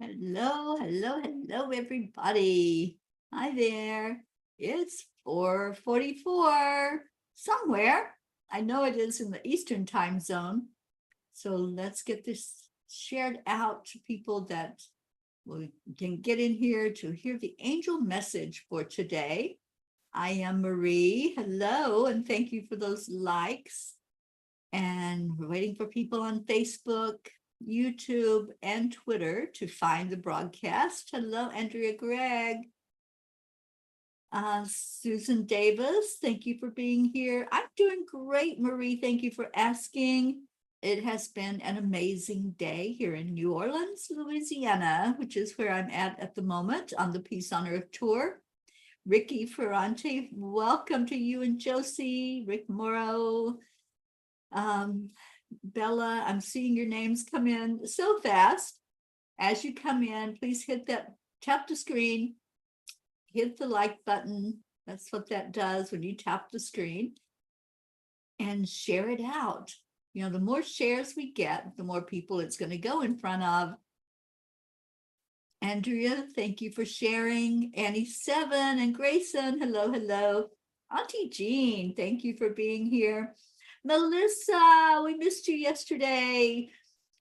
Hello, hello, hello, everybody. Hi there. It's 4:44 somewhere. I know it is in the Eastern time zone. So let's get this shared out to people that we can get in here to hear the angel message for today. I am Marie. Hello, and thank you for those likes. And we're waiting for people on Facebook, YouTube, and Twitter to find the broadcast. Hello, Andrea Gregg. Susan Davis, thank you for being here. I'm doing great, Marie. Thank you for asking. It has been an amazing day here in New Orleans, Louisiana, which is where I'm at the moment on the Peace on Earth tour. Ricky Ferrante, welcome to you and Josie, Rick Morrow, Bella, I'm seeing your names come in so fast. As you come in, please tap the screen, hit the like button. That's what that does when you tap the screen, and share it out. You know, the more shares we get, the more people it's going to go in front of. Andrea, thank you for sharing. Annie Seven and Grayson, hello, hello. Auntie Jean, thank you for being here. Melissa, we missed you yesterday.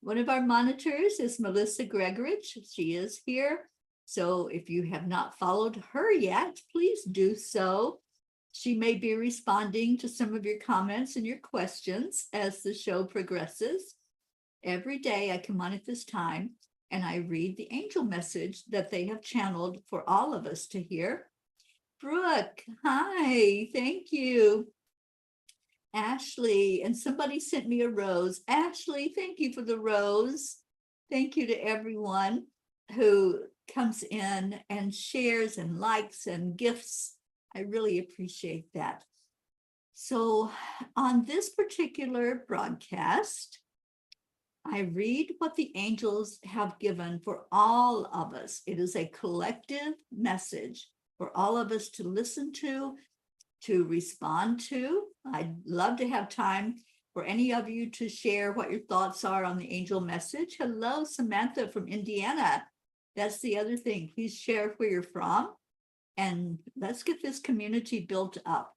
One of our monitors is Melissa Gregorich. She is here. So if you have not followed her yet, please do so. She may be responding to some of your comments and your questions as the show progresses. Every day I come on at this time and I read the angel message that they have channeled for all of us to hear. Brooke, hi, thank you. Ashley, and somebody sent me a rose. Ashley, thank you for the rose. Thank you to everyone who comes in and shares and likes and gifts. I really appreciate that. So on this particular broadcast, I read what the angels have given for all of us. It is a collective message for all of us to listen to respond to. I'd love to have time for any of you to share what your thoughts are on the angel message. Hello, Samantha from Indiana. That's the other thing. Please share where you're from, and let's get this community built up.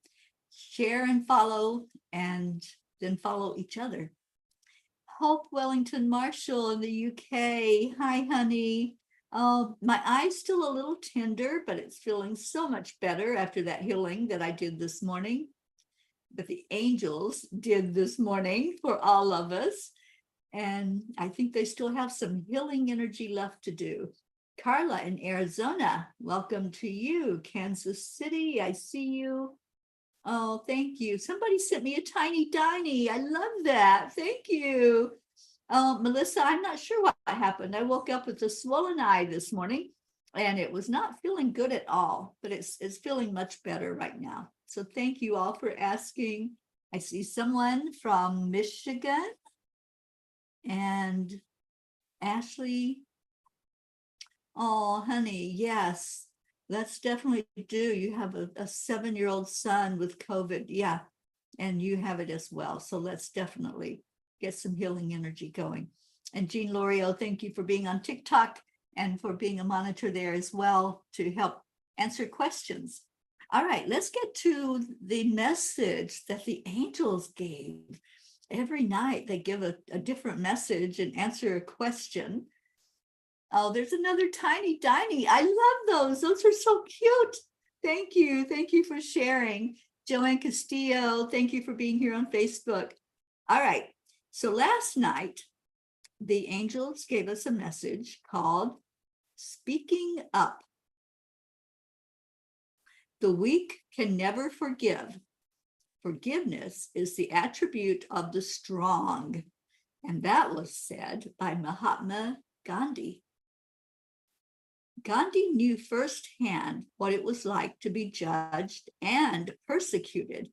Share and follow, and then follow each other. Hope Wellington Marshall in the UK. Hi, honey. Oh, my eye's still a little tender, but it's feeling so much better after that healing that I did this morning, that the angels did this morning for all of us. And I think they still have some healing energy left to do. Carla in Arizona, welcome to you. Kansas City, I see you. Oh, thank you. Somebody sent me a tiny diny. I love that. Thank you. Melissa, I'm not sure what happened. I woke up with a swollen eye this morning and it was not feeling good at all, but it's feeling much better right now. So thank you all for asking. I see someone from Michigan and Ashley. Oh, honey, yes, let's definitely do. You have a 7-year-old son with COVID. Yeah, and you have it as well. So let's definitely get some healing energy going. And Jean L'Oreal, thank you for being on TikTok and for being a monitor there as well to help answer questions. All right, let's get to the message that the angels gave. Every night they give a different message and answer a question. Oh, there's another tiny diny. I love those. Those are so cute. Thank you. Thank you for sharing. Joanne Castillo, thank you for being here on Facebook. All right. So last night, the angels gave us a message called Speaking Up. The weak can never forgive. Forgiveness is the attribute of the strong. And that was said by Mahatma Gandhi. Gandhi knew firsthand what it was like to be judged and persecuted.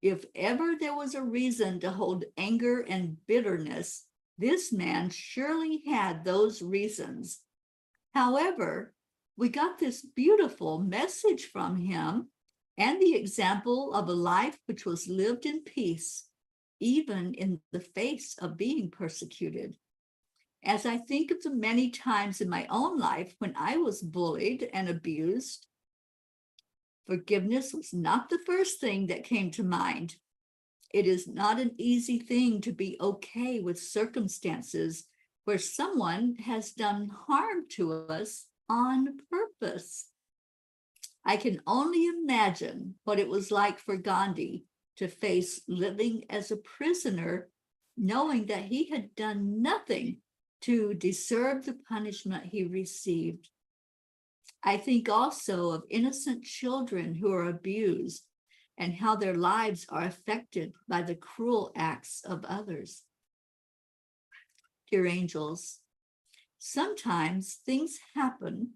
If ever there was a reason to hold anger and bitterness, this man surely had those reasons. However, we got this beautiful message from him and the example of a life which was lived in peace, even in the face of being persecuted. As I think of the many times in my own life when I was bullied and abused, forgiveness was not the first thing that came to mind. It is not an easy thing to be okay with circumstances where someone has done harm to us on purpose. I can only imagine what it was like for Gandhi to face living as a prisoner, knowing that he had done nothing to deserve the punishment he received. I think also of innocent children who are abused and how their lives are affected by the cruel acts of others. Dear angels, sometimes things happen.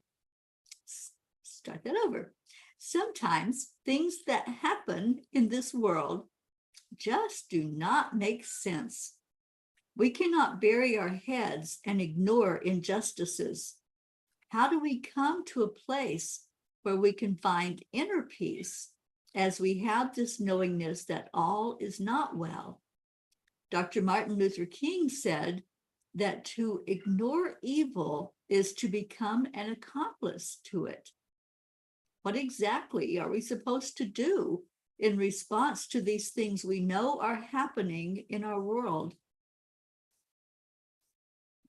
Start that over. Sometimes things that happen in this world just do not make sense. We cannot bury our heads and ignore injustices. How do we come to a place where we can find inner peace as we have this knowingness that all is not well? Dr. Martin Luther King said that to ignore evil is to become an accomplice to it. What exactly are we supposed to do in response to these things we know are happening in our world?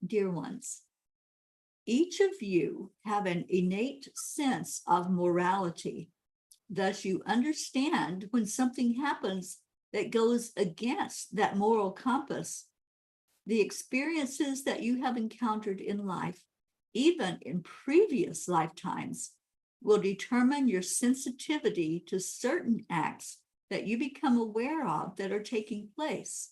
Dear ones, each of you have an innate sense of morality. Thus, you understand when something happens that goes against that moral compass. The experiences that you have encountered in life, even in previous lifetimes, will determine your sensitivity to certain acts that you become aware of that are taking place.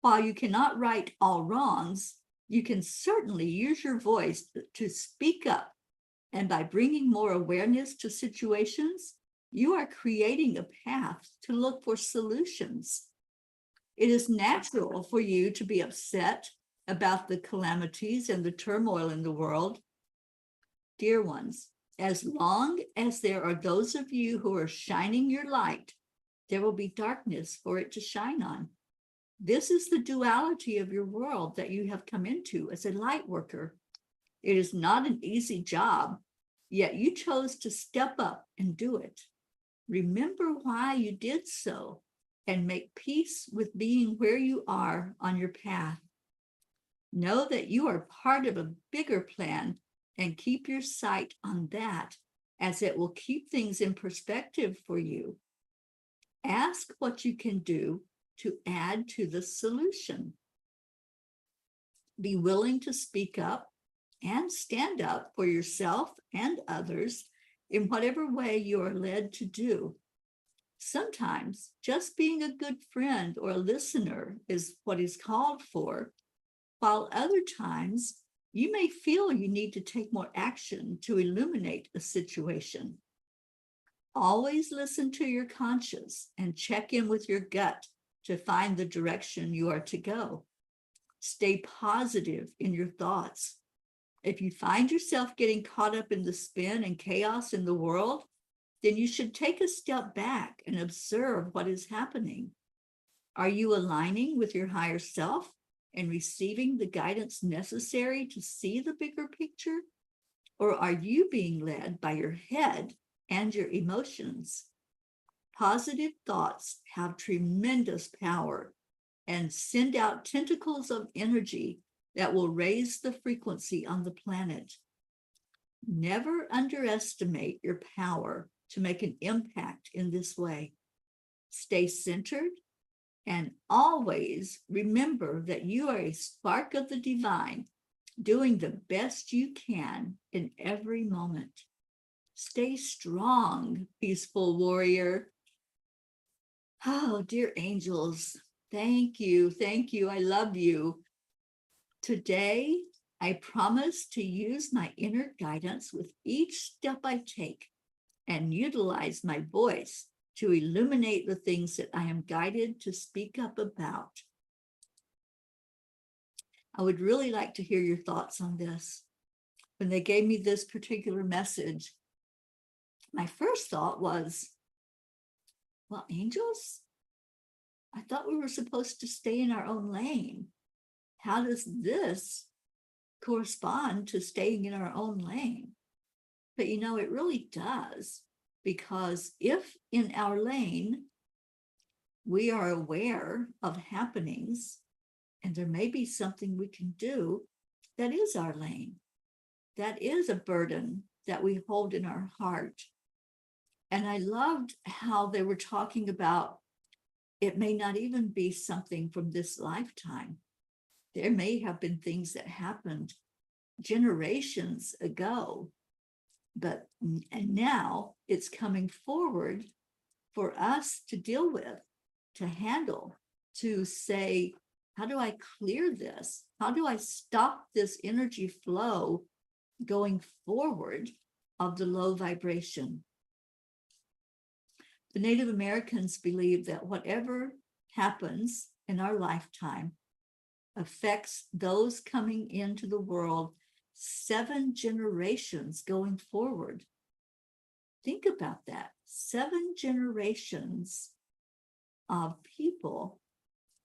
While you cannot right all wrongs, you can certainly use your voice to speak up. And by bringing more awareness to situations, you are creating a path to look for solutions. It is natural for you to be upset about the calamities and the turmoil in the world. Dear ones, as long as there are those of you who are shining your light, there will be darkness for it to shine on. This is the duality of your world that you have come into as a light worker. It is not an easy job, yet you chose to step up and do it. Remember why you did so and make peace with being where you are on your path. Know that you are part of a bigger plan and keep your sight on that, as it will keep things in perspective for you. Ask what you can do to add to the solution. Be willing to speak up and stand up for yourself and others in whatever way you are led to do. Sometimes just being a good friend or a listener is what is called for, while other times you may feel you need to take more action to illuminate a situation. Always listen to your conscience and check in with your gut to find the direction you are to go. Stay positive in your thoughts. If you find yourself getting caught up in the spin and chaos in the world, then you should take a step back and observe what is happening. Are you aligning with your higher self and receiving the guidance necessary to see the bigger picture? Or are you being led by your head and your emotions? Positive thoughts have tremendous power and send out tentacles of energy that will raise the frequency on the planet. Never underestimate your power to make an impact in this way. Stay centered and always remember that you are a spark of the divine, doing the best you can in every moment. Stay strong, peaceful warrior. Oh, dear angels, thank you. Thank you. I love you. Today, I promise to use my inner guidance with each step I take and utilize my voice to illuminate the things that I am guided to speak up about. I would really like to hear your thoughts on this. When they gave me this particular message, my first thought was, well, angels, I thought we were supposed to stay in our own lane. how does this correspond to staying in our own lane? But you know, it really does, because if in our lane, we are aware of happenings, and there may be something we can do that is our lane, that is a burden that we hold in our heart. And I loved how they were talking about it may not even be something from this lifetime. There may have been things that happened generations ago, and now it's coming forward for us to deal with, to handle, to say, how do I clear this? How do I stop this energy flow going forward of the low vibration? The Native Americans believe that whatever happens in our lifetime affects those coming into the world 7 generations going forward. Think about that. 7 generations of people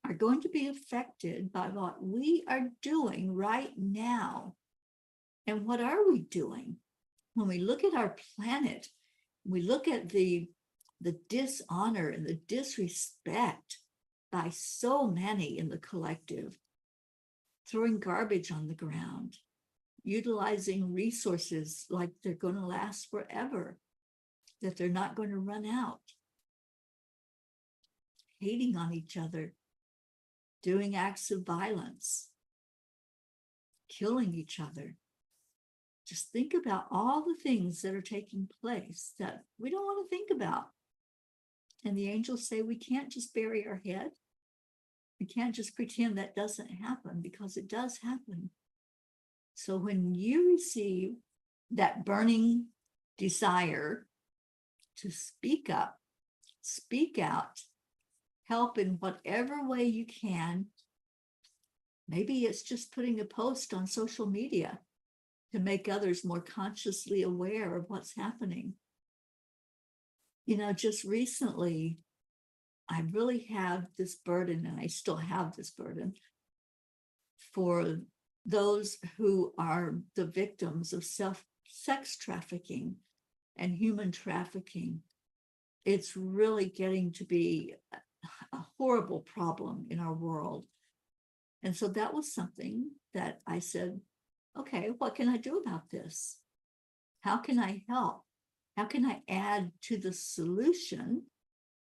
are going to be affected by what we are doing right now. And what are we doing? When we look at our planet, we look at the dishonor and the disrespect by so many in the collective, throwing garbage on the ground, utilizing resources like they're going to last forever, that they're not going to run out, hating on each other, doing acts of violence, killing each other. Just think about all the things that are taking place that we don't want to think about. And the angels say we can't just bury our head. We can't just pretend that doesn't happen, because it does happen. So when you receive that burning desire to speak up, speak out, help in whatever way you can. Maybe it's just putting a post on social media to make others more consciously aware of what's happening. You know, just recently, I really had this burden, and I still have this burden, for those who are the victims of sex trafficking and human trafficking. It's really getting to be a horrible problem in our world. And so that was something that I said, okay, what can I do about this? How can I help? How can I add to the solution?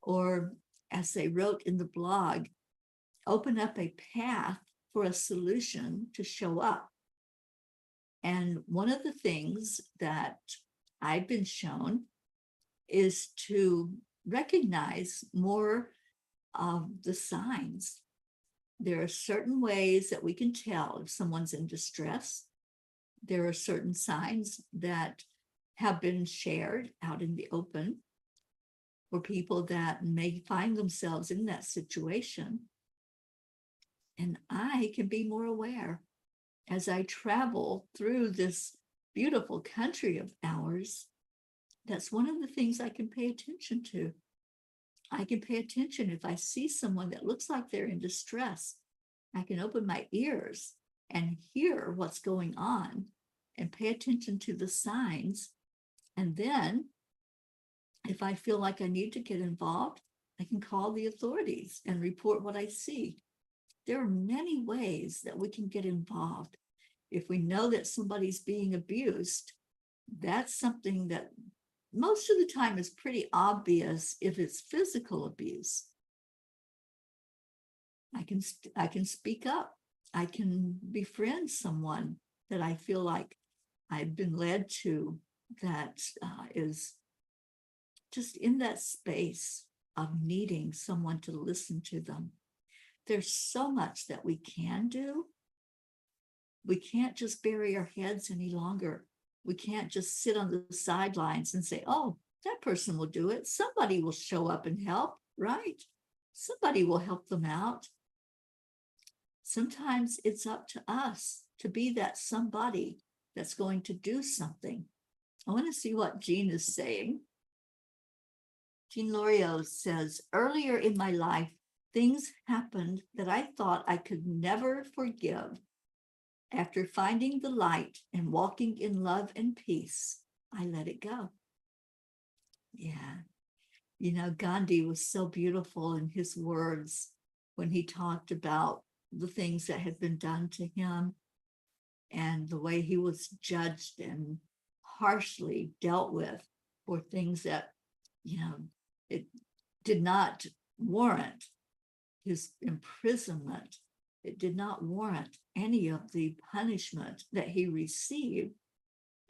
Or, as they wrote in the blog, open up a path for a solution to show up. And one of the things that I've been shown is to recognize more of the signs. There are certain ways that we can tell if someone's in distress. There are certain signs that have been shared out in the open for people that may find themselves in that situation. And I can be more aware as I travel through this beautiful country of ours. That's one of the things I can pay attention to. I can pay attention if I see someone that looks like they're in distress. I can open my ears and hear what's going on and pay attention to the signs. And then if I feel like I need to get involved, I can call the authorities and report what I see. There are many ways that we can get involved. If we know that somebody's being abused, that's something that most of the time is pretty obvious. If it's physical abuse, I can speak up. I can befriend someone that I feel like I've been led to, that is just in that space of needing someone to listen to them. There's so much that we can do. We can't just bury our heads any longer. We can't just sit on the sidelines and say, oh, that person will do it. Somebody will show up and help, right? Somebody will help them out. Sometimes it's up to us to be that somebody that's going to do something. I want to see what Jean is saying. Jean Loriot says, earlier in my life, things happened that I thought I could never forgive. After finding the light and walking in love and peace, I let it go. Yeah. You know, Gandhi was so beautiful in his words when he talked about the things that had been done to him and the way he was judged and harshly dealt with for things that, you know, it did not warrant his imprisonment. It did not warrant any of the punishment that he received,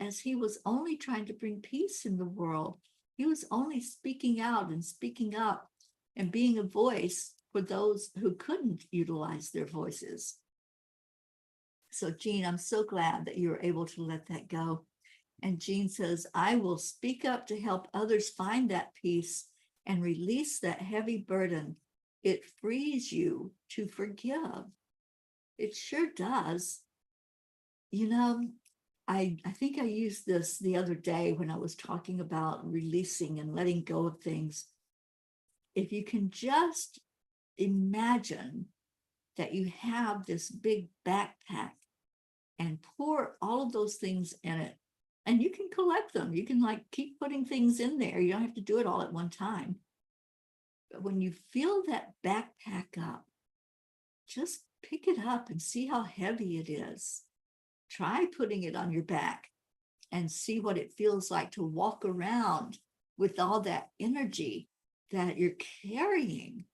as he was only trying to bring peace in the world. He was only speaking out and speaking up and being a voice for those who couldn't utilize their voices. So, Jean, I'm so glad that you were able to let that go. And Jean says, I will speak up to help others find that peace and release that heavy burden. It frees you to forgive. It sure does. You know, I think I used this the other day when I was talking about releasing and letting go of things. If you can just imagine that you have this big backpack and pour all of those things in it, and you can collect them. You can like keep putting things in there. You don't have to do it all at one time. But when you fill that backpack up, just pick it up and see how heavy it is. Try putting it on your back and see what it feels like to walk around with all that energy that you're carrying.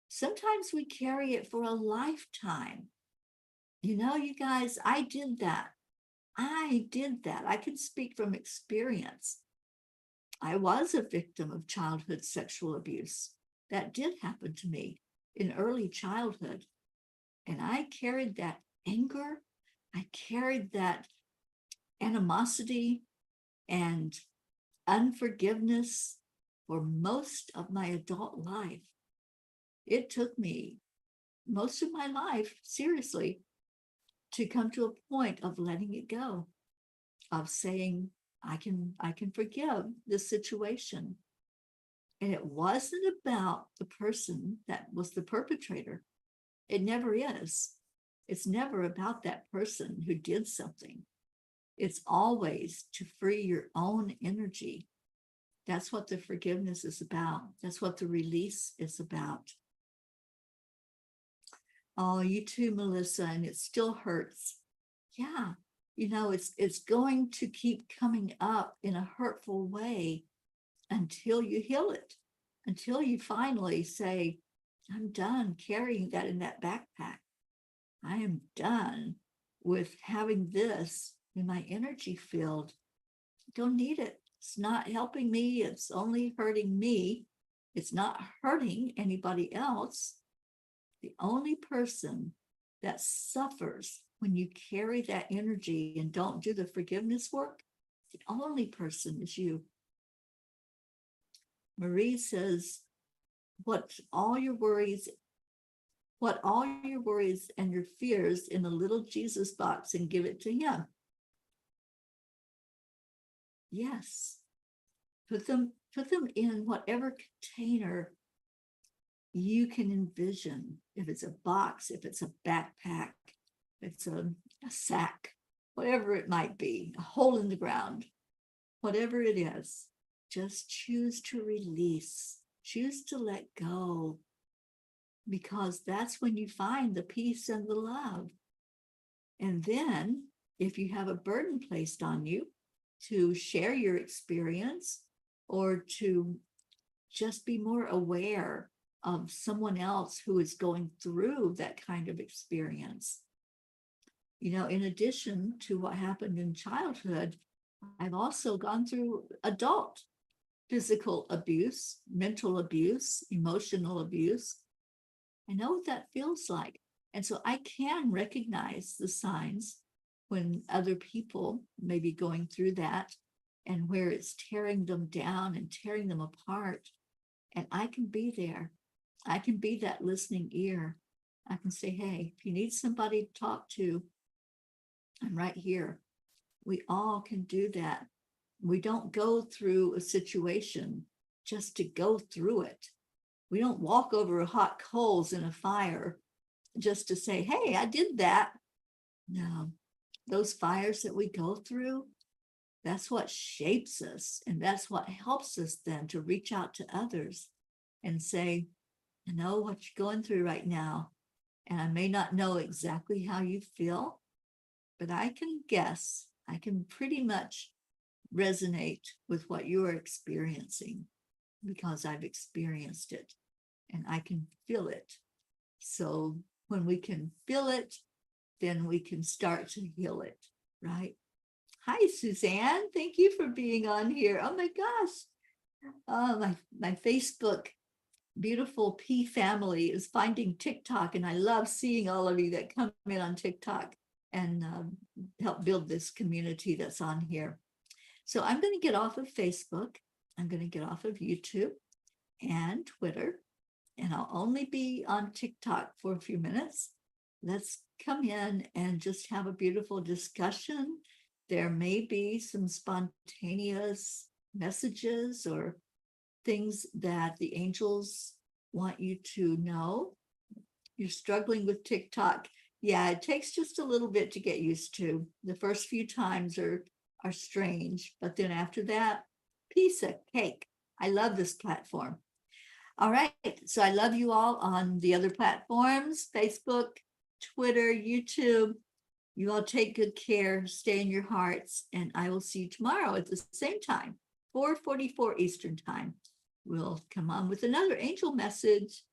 Sometimes we carry it for a lifetime. You know, you guys, I did that. I can speak from experience. I was a victim of childhood sexual abuse. That did happen to me in early childhood. And I carried that anger. I carried that animosity and unforgiveness for most of my adult life. It took me most of my life, seriously, to come to a point of letting it go, of saying, I can forgive this situation. And it wasn't about the person that was the perpetrator. It never is. It's never about that person who did something. It's always to free your own energy. That's what the forgiveness is about. That's what the release is about. Oh, you too, Melissa, and it still hurts. Yeah, you know, it's going to keep coming up in a hurtful way until you heal it, until you finally say, I'm done carrying that in that backpack. I am done with having this in my energy field. I don't need it. It's not helping me. It's only hurting me. It's not hurting anybody else. The only person that suffers when you carry that energy and don't do the forgiveness work, the only person is you. Marie says, what all your worries and your fears in a little Jesus box and give it to him. Yes. Put them in whatever container you can envision. If it's a box, if it's a backpack, if it's a sack, whatever it might be, a hole in the ground, whatever it is, just choose to release, choose to let go, because that's when you find the peace and the love. And then if you have a burden placed on you to share your experience or to just be more aware of someone else who is going through that kind of experience. You know, in addition to what happened in childhood, I've also gone through adult physical abuse, mental abuse, emotional abuse. I know what that feels like. And so I can recognize the signs when other people may be going through that and where it's tearing them down and tearing them apart. And I can be there. I can be that listening ear. I can say, hey, if you need somebody to talk to, I'm right here. We all can do that. We don't go through a situation just to go through it. We don't walk over hot coals in a fire just to say, hey, I did that. No, those fires that we go through, that's what shapes us. And that's what helps us then to reach out to others and say, I know what you're going through right now. And I may not know exactly how you feel, but I can guess, I can pretty much resonate with what you are experiencing because I've experienced it and I can feel it. So when we can feel it, then we can start to heal it, right? Hi, Suzanne. Thank you for being on here. Oh my gosh. My Facebook beautiful P family is finding TikTok, and I love seeing all of you that come in on TikTok and help build this community that's on here. So I'm going to get off of Facebook. I'm going to get off of YouTube and Twitter, and I'll only be on TikTok for a few minutes. Let's come in and just have a beautiful discussion. There may be some spontaneous messages or things that the angels want you to know. You're struggling with TikTok. Yeah, it takes just a little bit to get used to. The first few times are strange, but then after that, piece of cake. I love this platform. All right, so I love you all on the other platforms, Facebook, Twitter, YouTube. You all take good care, stay in your hearts, and I will see you tomorrow at the same time, 4:44 Eastern time. We'll come on with another angel message.